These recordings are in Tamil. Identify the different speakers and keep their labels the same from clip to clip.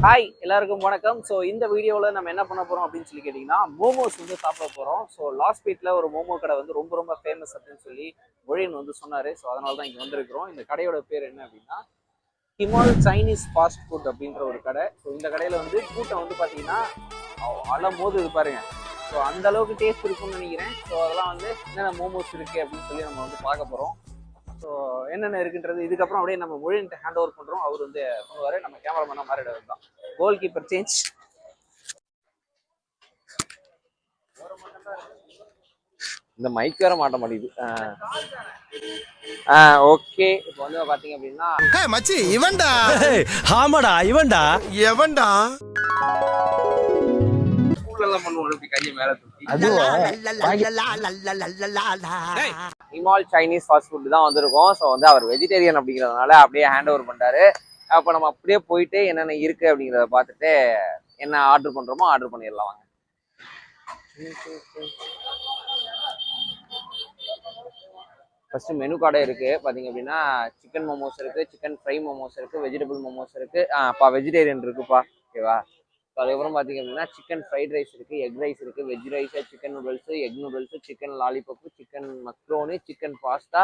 Speaker 1: ஹாய் எல்லாருக்கும் வணக்கம். ஸோ இந்த வீடியோவில் நம்ம என்ன பண்ண போகிறோம் அப்படின்னு சொல்லி கேட்டிங்கன்னா மோமோஸ் வந்து சாப்பிட போகிறோம். ஸோ லாஸ்ட் வீட்டில் ஒரு மோமோ கடை வந்து ரொம்ப ரொம்ப ஃபேமஸ் அப்படின்னு சொல்லி மொழியன் வந்து சொன்னார். ஸோ அதனால தான் இங்கே வந்திருக்கிறோம். இந்த கடையோட பேர் என்ன அப்படின்னா ஹிமால் சைனீஸ் ஃபாஸ்ட் ஃபுட் அப்படின்ற ஒரு கடை. ஸோ இந்த கடையில் வந்து கூட்டம் வந்து பார்த்தீங்கன்னா அழும் போது இது பாருங்க. ஸோ அந்த அளவுக்கு டேஸ்ட் இருக்கும்னு நினைக்கிறேன். ஸோ அதெல்லாம் வந்து என்னென்ன மோமோஸ் இருக்குது அப்படின்னு சொல்லி நம்ம வந்து பார்க்க போகிறோம். ஸோ என்னென்ன இருக்குன்றது இதுக்கப்புறம் அப்படியே நம்ம மொழியிட்ட ஹேண்ட் ஓவர் பண்ணுறோம். அவர் வந்து பண்ணுவார். நம்ம கேமராமேனாக மாறிடுறது தான். Goal keeper change. இந்த மைக் வேற மாட்ட மாட்டேங்குது. ஓகே, இப்போ வந்து பாத்தீங்க அப்படின்னா
Speaker 2: மச்சி இவன்டா.
Speaker 3: ஆமாடா இவன்டா.
Speaker 2: எவன்டா
Speaker 1: ஸ்கூல்லலாம் பண்ணுவோம் இப்படி கையை மேல தூக்கி. ஹிமால் சைனீஸ் ஃபாஸ்ட் ஃபுட் தான் வந்திருக்கோம். ஸோ வந்து அவர் வெஜிடேரியன் அப்படிங்கிறதுனால அப்படியே ஹேண்ட் ஓவர் பண்ணிட்டாரு. அப்போ நம்ம அப்படியே போயிட்டு என்னென்ன இருக்கு அப்படிங்கிறத பார்த்துட்டு என்ன ஆர்டர் பண்றோமோ ஆர்டர் பண்ணிடலாம் வாங்க. ஃபர்ஸ்ட் மெனு கார்டே இருக்கு. பாத்தீங்க அப்படின்னா சிக்கன் மோமோஸ் இருக்கு, சிக்கன் ஃப்ரை மோமோஸ் இருக்கு, வெஜிடபிள் மோமோஸ் இருக்கு. வெஜிடேரியன் இருக்குப்பா, ஓகேவா. அதுக்கப்புறம் பார்த்தீங்க அப்படின்னா சிக்கன் ஃப்ரைட் ரைஸ் இருக்குது, எக் ரைஸ் இருக்குது, veg rice, chicken noodles, egg noodles, chicken lollipop, chicken macaroni, chicken pasta,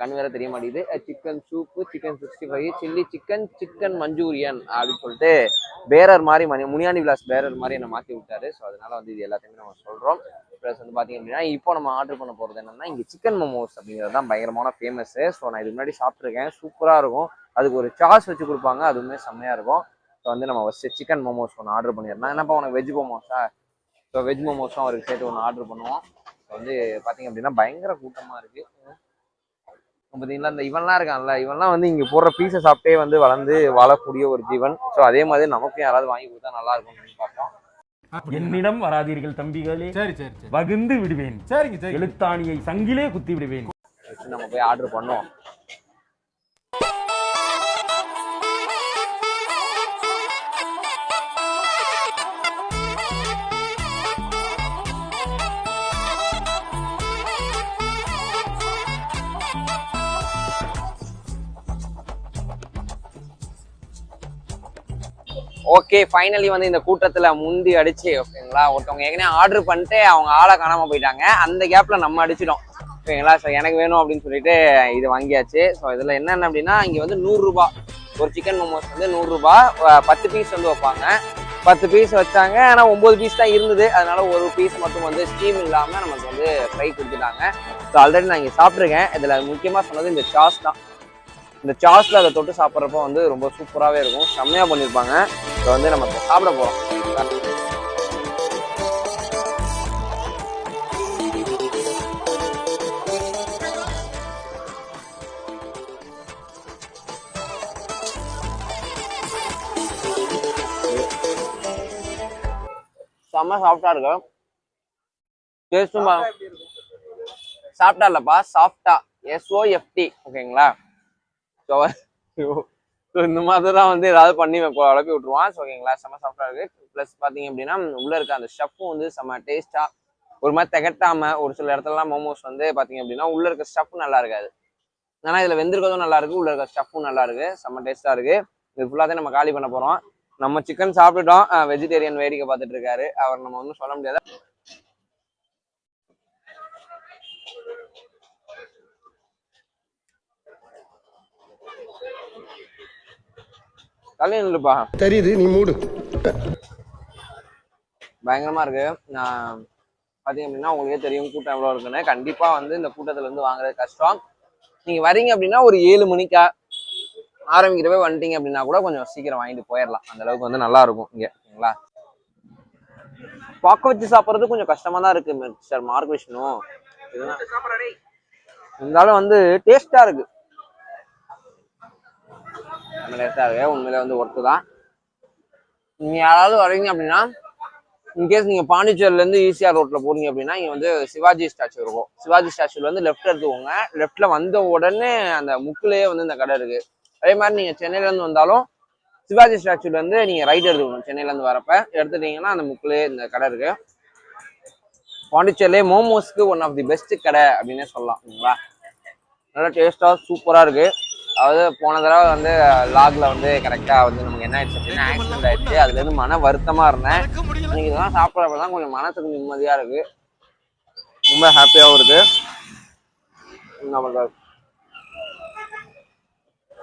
Speaker 1: கண் வேற தெரிய மாட்டேங்குது, chicken soup, chicken 65, chilli chicken, chicken Manchurian அப்படின்னு சொல்லிட்டு பேரர் மாதிரி முனியாண்டி விலாஸ் பேரர் மாதிரி என்னை மாற்றி விட்டாரு. ஸோ அதனால வந்து இது எல்லாத்தையுமே நம்ம சொல்கிறோம். ப்ளஸ் வந்து பார்த்தீங்க அப்படின்னா இப்போ நம்ம ஆர்டர் பண்ண போகிறது என்னன்னா இங்கே சிக்கன் மோமோஸ் அப்படிங்கிறது தான் பயங்கரமான ஃபேமஸ்ஸு. ஸோ நான் இதுக்கு முன்னாடி சாப்பிட்ருக்கேன், சூப்பராக இருக்கும். அதுக்கு ஒரு சாஸ் வச்சு கொடுப்பாங்க, அதுவுமே செம்மையாக இருக்கும். ஸோ வந்து நம்ம ஃபஸ்ட்டு சிக்கன் மோமோஸ் ஒன்று ஆர்டர் பண்ணிடலாம். என்னப்பா உனக்கு வெஜ் மோமோஸா? ஸோ வெஜ் மோமோஸும் அவருக்கு சேர்த்து ஒன்று ஆர்டர் பண்ணுவோம். ஸோ வந்து பார்த்தீங்க அப்படின்னா பயங்கர கூட்டமாக இருக்குது. பார்த்தீங்களா, இந்த இவன்லாம் இருக்கான்ல, இவன்லாம் வந்து இங்கே போடுற பீஸை சாப்பிட்டே வந்து வளர்ந்து வாழக்கூடிய ஒரு ஜீவன். ஸோ அதே மாதிரி நமக்கும் யாராவது வாங்கி கொடுத்தா நல்லா இருக்கும்னு பார்ப்போம்.
Speaker 3: என்னிடம் வராதீர்கள் தம்பிகளே, சரி சரி வகுந்து விடுவேன். சரிங்க, எழுத்தாணியை சங்கிலே குத்தி விடுவேன்.
Speaker 1: நம்ம போய் ஆர்டர் பண்ணுவோம். ஓகே, ஃபைனலி வந்து இந்த கூட்டத்துல முந்தி அடிச்சு, ஓகேங்களா, ஒருத்தவங்க ஏற்கனவே ஆர்டர் பண்ணிட்டு அவங்க ஆளை காணாம போயிட்டாங்க. அந்த கேப்ல நம்ம அடிச்சிட்டோம், ஓகேங்களா. ஸோ எனக்கு வேணும் அப்படின்னு சொல்லிட்டு இது வாங்கியாச்சு. ஸோ இதுல என்னென்ன அப்படின்னா இங்க வந்து 100 ரூபாய் ஒரு சிக்கன் மோமோஸ் வந்து 100 ரூபாய், 10 பீஸ் வந்து வைப்பாங்க. 10 பீஸ் வச்சாங்க, ஆனா 9 பீஸ் தான் இருந்தது. அதனால ஒரு பீஸ் மட்டும் வந்து ஸ்டீம் இல்லாம நமக்கு வந்து ஃப்ரை கொடுத்துட்டாங்க. ஸோ ஆல்ரெடி நான் இங்க சாப்பிட்ருக்கேன். இதுல முக்கியமா சொன்னது இந்த சாஸ் தான். இந்த சாஸ்ல அதை தொட்டு சாப்பிட்றப்ப வந்து ரொம்ப சூப்பராகவே இருக்கும், செம்மையா பண்ணியிருப்பாங்க. இப்போ வந்து நம்ம சாப்பிட போறோம். செம்ம சாஃப்டா இருக்கு, டேஸ்டும் சாஃப்டா இல்லப்பா, சாஃப்டா, SOFT, ஓகேங்களா. ஸோ இந்த மாதிரி தான் வந்து ஏதாவது பண்ணி குழப்பி விட்டுருவான். ஸோ ஓகேங்களா, செம்ம சாஃப்டா இருக்கு. ப்ளஸ் பார்த்தீங்க அப்படின்னா உள்ள இருக்க அந்த ஸ்டஃப்பும் வந்து செம்ம டேஸ்டா, ஒரு மாதிரி திகட்டாம. ஒரு சில இடத்துலலாம் மோமோஸ் வந்து பார்த்தீங்க அப்படின்னா உள்ள இருக்க ஸ்டஃப் நல்லா இருக்காது, ஆனால் இதில் வெந்திருக்கிறதும் நல்லா இருக்கு, உள்ள இருக்க ஸ்டஃப்பும் நல்லா இருக்கு, செம்ம டேஸ்டா இருக்கு. இது ஃபுல்லாக நம்ம காலி பண்ண போறோம். நம்ம சிக்கன் சாப்பிட்டுட்டோம், வெஜிடேரியன் வேடிக்கை பார்த்துட்டு இருக்காரு. அவர் நம்ம ஒன்றும் சொல்ல முடியாது. தலைப்பா
Speaker 2: தெரியுது, நீ மூடு.
Speaker 1: பயங்கரமா இருக்கு. பாத்தீங்க அப்படின்னா உங்களுக்கே தெரியும் கூட்டம் எவ்வளவு இருக்குன்னு. கண்டிப்பா வந்து இந்த கூட்டத்துல இருந்து வாங்குறது கஷ்டம். நீங்க வரீங்க அப்படின்னா ஒரு 7 மணிக்கா ஆரம்பிக்கிறவே வந்துட்டீங்க அப்படின்னா கூட கொஞ்சம் சீக்கிரம் வாங்கிட்டு போயிடலாம். அந்த அளவுக்கு வந்து நல்லா இருக்கும் இங்க, ஓகேங்களா. பார்க்க வச்சு சாப்பிட்றது கொஞ்சம் கஷ்டமா தான் இருக்கு மிஸ்டர் மார்க் விஷ்ணு. இருந்தாலும் வந்து டேஸ்டா இருக்கு, டேஸ்டா இருக்கு. உண்மையில வந்து ஒர்த்து தான். நீங்க யாராவது வரீங்க அப்படின்னா, இன்கேஸ் நீங்க பாண்டிச்சேரியில இருந்து ஈசிஆர் ரோட்ல போறீங்க அப்படின்னா இங்க வந்து சிவாஜி ஸ்டாச்சு இருக்கும். சிவாஜி ஸ்டாச்சுல வந்து லெஃப்ட் எடுத்துக்கோங்க. லெஃப்ட்ல வந்த உடனே அந்த முக்குலயே வந்து இந்த கடை இருக்கு. அதே மாதிரி நீங்க சென்னையில இருந்து வந்தாலும் சிவாஜி ஸ்டாச்சுல இருந்து நீங்க ரைட் எடுத்துக்கணும். சென்னையில இருந்து வரப்ப எடுத்துட்டீங்கன்னா அந்த முக்குலயே இந்த கடை இருக்கு. பாண்டிச்சேரியிலே மோமோஸ்க்கு ஒன் ஆஃப் தி பெஸ்ட் கடை அப்படின்னே சொல்லலாம், நல்லா டேஸ்டா சூப்பரா இருக்கு. அதாவது போன தடவை வந்து லாக்ல வந்து கரெக்டாக வந்து நமக்கு என்ன ஆயிடுச்சு அப்படின்னா ஆக்சிடென்ட் ஆயிடுச்சு. அதுலேருந்து மன வருத்தமா இருந்தேன். இன்னைக்கு இதெல்லாம் சாப்பிட்றப்பதான் கொஞ்சம் மனசுக்கு நிம்மதியா இருக்கு, ரொம்ப ஹாப்பியாகவும் இருக்கு. நம்மளுக்கு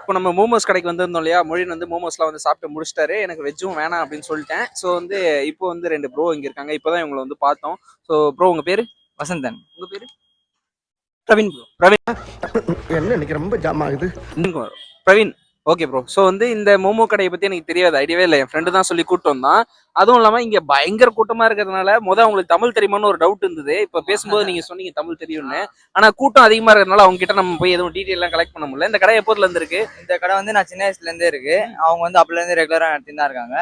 Speaker 4: இப்போ நம்ம மோமோஸ் கடைக்கு வந்திருந்தோம் இல்லையா, மொழின் வந்து மோமோஸ்லாம் வந்து சாப்பிட்டு முடிச்சிட்டாரு. எனக்கு வெஜ்ஜும் வேணாம் அப்படின்னு சொல்லிட்டேன். ஸோ வந்து இப்போ வந்து 2 ப்ரோ இங்க இருக்காங்க. இப்போதான் இவங்களை வந்து பார்த்தோம். ஸோ ப்ரோ உங்க பேரு?
Speaker 5: வசந்தன்.
Speaker 4: உங்க பேரு?
Speaker 5: பிரவீன் ப்ரோ.
Speaker 2: என்ன இன்னைக்கு ரொம்ப ஜாம் ஆகுது.
Speaker 4: பிரவீன். Okay bro. ஸோ வந்து இந்த மோமோ கடையை பத்தி எனக்கு தெரியாது, ஐடியாவே இல்லை. என் ஃப்ரெண்டு தான் சொல்லி கூட்டு வந்தான். அதுவும் இல்லாம இங்க பயங்கர கூட்டமா இருக்கிறதுனால உங்களுக்கு தமிழ் தெரியுமான்னு ஒரு டவுட் இருந்தது. இப்ப பேசும்போது நீங்க சொன்னீங்க தமிழ் தெரியும்னு. ஆனா கூட்டம் அதிகமா இருக்கிறதுனால அவங்க கிட்ட நம்ம போய் எதுவும் டீட்டெயில் எல்லாம் கலெக்ட் பண்ண முடியல. இந்த கடை எப்போதுல இருந்து இருக்கு?
Speaker 5: இந்த கடை வந்து நான் சின்ன வயசுல இருந்தே இருக்கு. அவங்க வந்து அப்பல இருந்து ரெகுலரா நடத்திட்டு தான் இருக்காங்க.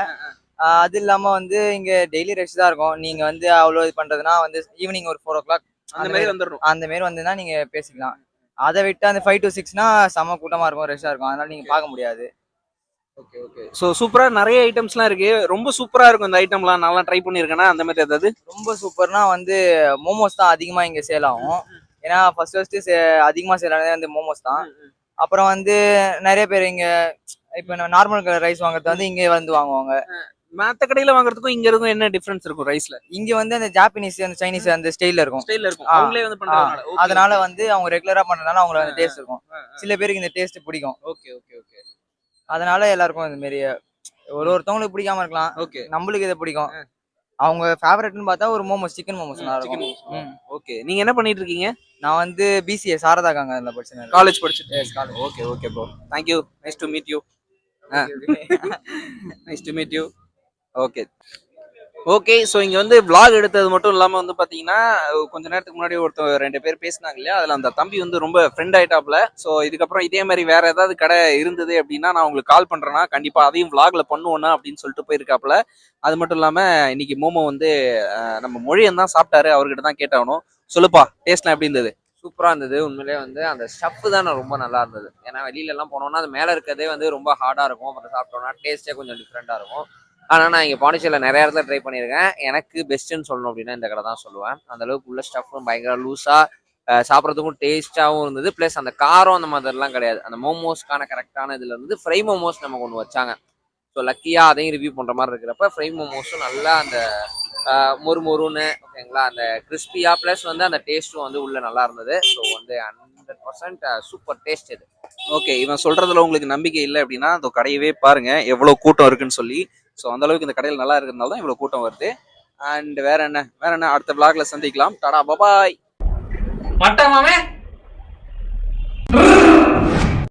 Speaker 5: அது இல்லாம வந்து இங்க டெய்லி ரெஸ்ட் தான் இருக்கும். நீங்க வந்து அவ்வளவு இது பண்றதுன்னா வந்து ஈவினிங் ஒரு 4 o'clock
Speaker 4: அந்த மாதிரி வந்துடணும்.
Speaker 5: அந்த மாதிரி வந்துன்னா நீங்க பேசிக்கலாம். அதை விட்டு அந்த 5 to 6னா செம கூட்டமா இருக்கும், ரெஸ்டா இருக்கும். அதனால நீங்க பார்க்க முடியாது.
Speaker 4: Okay okay. ஸோ சூப்பரா நிறைய ஐட்டம்ஸ்லாம் இருக்கு. ரொம்ப சூப்பரா இருக்கும் இந்த ஐட்டம்லாம். நல்லா ட்ரை பண்ணியிருக்கேன்னா அந்த மாதிரி ஏதாவது?
Speaker 5: ரொம்ப சூப்பர்னா வந்து மோமோஸ் தான் அதிகமா இங்க சேல் ஆகும். ஏன்னா ஃபர்ஸ்ட் அதிகமா சேல் ஆனதே வந்து மோமோஸ் தான். அப்புறம் வந்து நிறைய பேர் இங்க இப்ப நார்மல் ரைஸ் வாங்குறது வந்து இங்க வந்து வாங்குவாங்க.
Speaker 4: மத்த கடையில வாங்குறதுக்கும் இங்க இருக்கும் என்ன டிஃபரன்ஸ் இருக்கும் ரைஸ்ல?
Speaker 5: இங்க வந்து அந்த ஜாப்பனீஸ் அந்த சைனீஸ் அந்த ஸ்டைல்ல இருக்கும்.
Speaker 4: ஸ்டைல்ல இருக்கும். அவங்களே வந்து பண்றதுனால.
Speaker 5: அதனால வந்து அவங்க ரெகுலரா பண்றதுனால அவங்களுக்கு அந்த டேஸ்ட் இருக்கும். சில பேருக்கு இந்த டேஸ்ட் பிடிக்கும்.
Speaker 4: Okay okay okay.
Speaker 5: அதனால எல்லாருக்கும் இந்த மாதிரி ஒருத்தவங்களுக்கு பிடிக்காம இருக்கலாம்.
Speaker 4: ஓகே.
Speaker 5: நம்மளுக்கு இதை பிடிக்கும். அவங்க ஃபேவரட்னு பார்த்தா ஒரு momos, chicken momos
Speaker 4: chicken. Okay. நீங்க என்ன பண்ணிட்டு இருக்கீங்க?
Speaker 5: நான் வந்து பிசிஏ சாரதா காங்க படிச்சேன்.
Speaker 4: காலேஜ் படிச்சுட்டு. Okay okay bro. Thank you. Nice to meet you. Nice to meet you. Okay okay. So இங்கே வந்து விளாக் எடுத்தது மட்டும் இல்லாமல் வந்து பார்த்தீங்கன்னா கொஞ்ச நேரத்துக்கு முன்னாடி 2 பேர் பேசினாங்க இல்லையா, அதில் அந்த தம்பி வந்து ரொம்ப ஃப்ரெண்ட் ஆகிட்டாப்ல. ஸோ இதுக்கப்புறம் இதே மாதிரி வேற ஏதாவது கடை இருந்தது அப்படின்னா நான் உங்களுக்கு கால் பண்ணுறேன்னா கண்டிப்பாக அதையும் விளாக்ல பண்ணுவோன்னா அப்படின்னு சொல்லிட்டு போயிருக்காப்புல. அது மட்டும் இல்லாமல் இன்னைக்கு மோமோ வந்து நம்ம மொழியன் தான் சாப்பிட்டாரு, அவர்கிட்ட தான் கேட்டாகணும். சொல்லுப்பா, டேஸ்ட்லாம் எப்படி இருந்தது?
Speaker 1: சூப்பரா இருந்தது. உண்மையிலே வந்து அந்த ஸ்டஃப் தான் ரொம்ப நல்லா இருந்தது. ஏன்னா வெளியில எல்லாம் போனோம்னா அது மேல இருக்கிறதே வந்து ரொம்ப ஹார்டா இருக்கும். அப்புறம் சாப்பிட்டோம்னா டேஸ்டே கொஞ்சம் டிஃப்ரெண்டா இருக்கும். ஆனால் நான் இங்கே பாண்டிச்சேரியில் நிறைய இடத்துல ட்ரை பண்ணியிருக்கேன். எனக்கு பெஸ்ட்டுன்னு சொல்லணும் அப்படின்னா இந்த கடை தான் சொல்லுவேன். அந்த அளவுக்கு உள்ள ஸ்டஃப்பும் பயங்கர லூஸாக, சாப்பிட்றதுக்கும் டேஸ்ட்டாகவும் இருந்தது. ப்ளஸ் அந்த காரம் அந்த மாதிரிலாம் கிடையாது. அந்த மோமோஸ்க்கான கரெக்டான இதில் இருந்து ஃப்ரை மோமோஸ் நமக்கு ஒன்று வச்சாங்க. ஸோ லக்கியாக அதையும் ரிவ்யூ பண்ணுற மாதிரி இருக்கிறப்ப ஃப்ரை மோமோஸும் நல்லா அந்த மொறுமொறுன்னு ஓகேங்களா, அந்த கிறிஸ்பியாக ப்ளஸ் வந்து அந்த டேஸ்ட்டும் வந்து உள்ளே நல்லா இருந்தது. ஸோ வந்து 100% சூப்பர் டேஸ்ட் இது.
Speaker 4: ஓகே. இவன் சொல்றதுல உங்களுக்கு நம்பிக்கை இல்லை அப்படின்னா அந்த கடையவே பாருங்க எவ்வளோ கூட்டம் இருக்குன்னு சொல்லி. ஸோ அந்த அளவுக்கு இந்த கடையில் நல்லா இருக்கிறதுனால தான் இவ்வளோ கூட்டம் வருது. அண்ட் வேற என்ன அடுத்த vlogல சந்திக்கலாம். டாடா பபாய்.
Speaker 1: மட்டமாமே